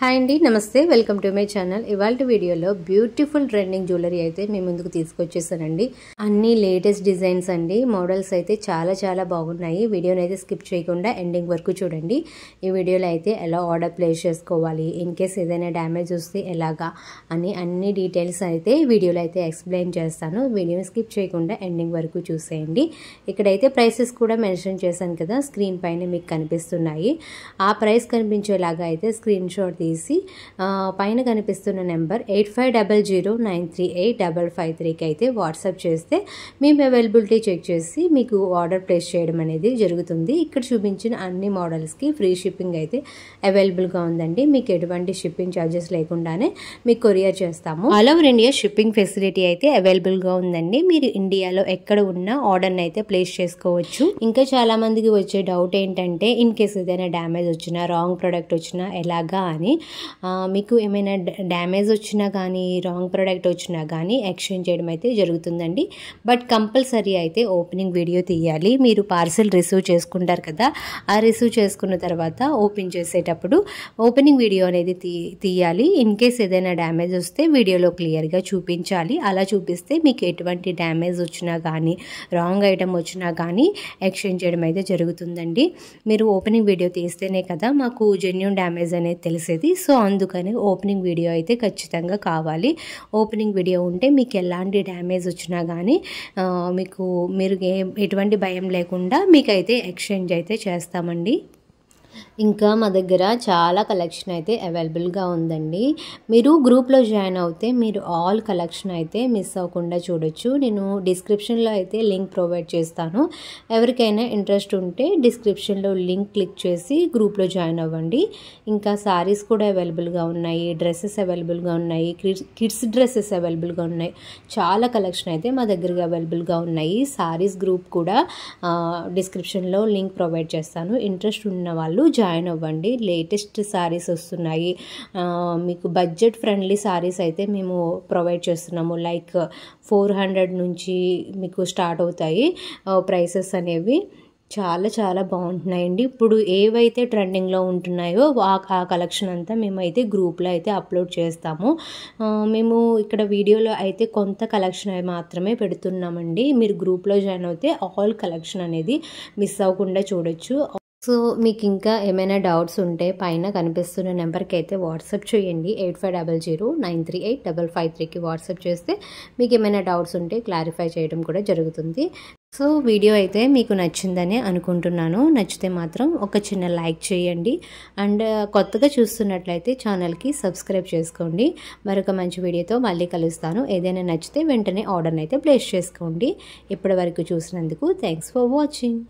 Hi అండి, నమస్తే. Welcome to my channel. ఇవాళ వీడియోలో బ్యూటిఫుల్ ట్రెండింగ్ జ్యువెలరీ అయితే మీ ముందుకు తీసుకొచ్చేసానండి. అన్ని లేటెస్ట్ డిజైన్స్ అండి. మోడల్స్ అయితే చాలా చాలా బాగున్నాయి. వీడియోని అయితే స్కిప్ చేయకుండా ఎండింగ్ వరకు చూడండి. ఈ వీడియోలో అయితే ఎలా ఆర్డర్ ప్లేస్ చేసుకోవాలి, ఇన్ కేస్ ఏదైనా డ్యామేజ్ వస్తే ఎలాగా అని అన్ని డీటెయిల్స్ అయితే వీడియోలో అయితే ఎక్స్ప్లెయిన్ చేస్తాను. వీడియోని స్కిప్ చేయకుండా ఎండింగ్ వరకు చూసేయండి. ఇక్కడైతే ప్రైసెస్ కూడా మెన్షన్ చేశాను కదా, స్క్రీన్ పైన మీకు కనిపిస్తున్నాయి. ఆ ప్రైస్ కనిపించేలాగా అయితే స్క్రీన్ షాట్ తీసి పైన కనిపిస్తున్న నెంబర్ 8500938553కి అయితే వాట్సాప్ చేస్తే మేము అవైలబిలిటీ చెక్ చేసి మీకు ఆర్డర్ ప్లేస్ చేయడం అనేది జరుగుతుంది. ఇక్కడ చూపించిన అన్ని మోడల్స్కి ఫ్రీ షిప్పింగ్ అయితే అవైలబుల్గా ఉందండి. మీకు ఎటువంటి షిప్పింగ్ ఛార్జెస్ లేకుండానే మీకు కొరియర్ చేస్తాము. All over India shipping facility అయితే అవైలబుల్గా ఉందండి. మీరు ఇండియాలో ఎక్కడ ఉన్నా ఆర్డర్ని అయితే ప్లేస్ చేసుకోవచ్చు. ఇంకా చాలా మందికి వచ్చే డౌట్ ఏంటంటే, ఇన్ కేస్ ఏదైనా డ్యామేజ్ వచ్చినా, రాంగ్ ప్రోడక్ట్ వచ్చినా ఎలాగా అని. మీకు ఏమైనా డ్యామేజ్ వచ్చినా కానీ, రాంగ్ ప్రోడక్ట్ వచ్చినా కానీ ఎక్స్చేంజ్ చేయడం అయితే జరుగుతుందండి. బట్ కంపల్సరీ అయితే ఓపెనింగ్ వీడియో తీయాలి. మీరు పార్సెల్ రిసీవ్ చేసుకుంటారు కదా, ఆ రిసీవ్ చేసుకున్న తర్వాత ఓపెన్ చేసేటప్పుడు ఓపెనింగ్ వీడియో అనేది తీయాలి. ఇన్ కేస్ ఏదైనా డ్యామేజ్ వస్తే వీడియోలో క్లియర్గా చూపించాలి. అలా చూపిస్తే మీకు ఎటువంటి డ్యామేజ్ వచ్చినా కానీ, రాంగ్ ఐటమ్ వచ్చినా కానీ ఎక్స్చేంజ్ చేయడం అయితే జరుగుతుందండి. మీరు ఓపెనింగ్ వీడియో తీస్తేనే కదా మాకు జెన్యూన్ డ్యామేజ్ అనేది తెలిసేది. సో అందుకని ఓపెనింగ్ వీడియో అయితే ఖచ్చితంగా కావాలి. ఓపెనింగ్ వీడియో ఉంటే మీకు ఎలాంటి డ్యామేజ్ వచ్చినా కానీ మీరు ఎటువంటి భయం లేకుండా మీకైతే ఎక్స్చేంజ్ అయితే చేస్తామండి. ఇంకా మా దగ్గర చాలా కలెక్షన్ అయితే అవైలబుల్గా ఉందండి. మీరు గ్రూప్లో జాయిన్ అవుతే మీరు ఆల్ కలెక్షన్ అయితే మిస్ అవ్వకుండా చూడొచ్చు. నేను డిస్క్రిప్షన్లో అయితే లింక్ ప్రొవైడ్ చేస్తాను. ఎవరికైనా ఇంట్రెస్ట్ ఉంటే డిస్క్రిప్షన్లో లింక్ క్లిక్ చేసి గ్రూప్లో జాయిన్ అవ్వండి. ఇంకా సారీస్ కూడా అవైలబుల్గా ఉన్నాయి, డ్రెస్సెస్ అవైలబుల్గా ఉన్నాయి, కిడ్స్ డ్రెస్సెస్ అవైలబుల్గా ఉన్నాయి. చాలా కలెక్షన్ అయితే మా దగ్గరగా అవైలబుల్గా ఉన్నాయి. సారీస్ గ్రూప్ కూడా డిస్క్రిప్షన్లో లింక్ ప్రొవైడ్ చేస్తాను. ఇంట్రెస్ట్ ఉన్న వాళ్ళు జాయిన్ అవ్వండి. లేటెస్ట్ సారీస్ వస్తున్నాయి. మీకు బడ్జెట్ ఫ్రెండ్లీ సారీస్ అయితే మేము ప్రొవైడ్ చేస్తున్నాము. లైక్ 400 నుంచి మీకు స్టార్ట్ అవుతాయి ప్రైసెస్ అనేవి. చాలా చాలా బాగుంటున్నాయండి. ఇప్పుడు ఏవైతే ట్రెండింగ్లో ఉంటున్నాయో ఆ కలెక్షన్ అంతా మేమైతే గ్రూప్లో అయితే అప్లోడ్ చేస్తాము. మేము ఇక్కడ వీడియోలో అయితే కొంత కలెక్షన్ మాత్రమే పెడుతున్నామండి. మీరు గ్రూప్లో జాయిన్ అవుతే ఆల్ కలెక్షన్ అనేది మిస్ అవ్వకుండా చూడొచ్చు. సో మీకు ఇంకా ఏమైనా డౌట్స్ ఉంటే పైన కనిపిస్తున్న నెంబర్కి అయితే వాట్సాప్ చేయండి. 8500938553కి వాట్సాప్ చేస్తే మీకు ఏమైనా డౌట్స్ ఉంటే క్లారిఫై చేయడం కూడా జరుగుతుంది. సో వీడియో అయితే మీకు నచ్చిందని అనుకుంటున్నాను. నచ్చితే మాత్రం ఒక చిన్న లైక్ చేయండి. అండ్ కొత్తగా చూస్తున్నట్లయితే ఛానల్కి సబ్స్క్రైబ్ చేసుకోండి. మరొక మంచి వీడియోతో మళ్ళీ కలుస్తాను. ఏదైనా నచ్చితే వెంటనే ఆర్డర్ని అయితే ప్లేస్ చేసుకోండి. ఇప్పటి వరకు చూసినందుకు థ్యాంక్స్ ఫర్ వాచింగ్.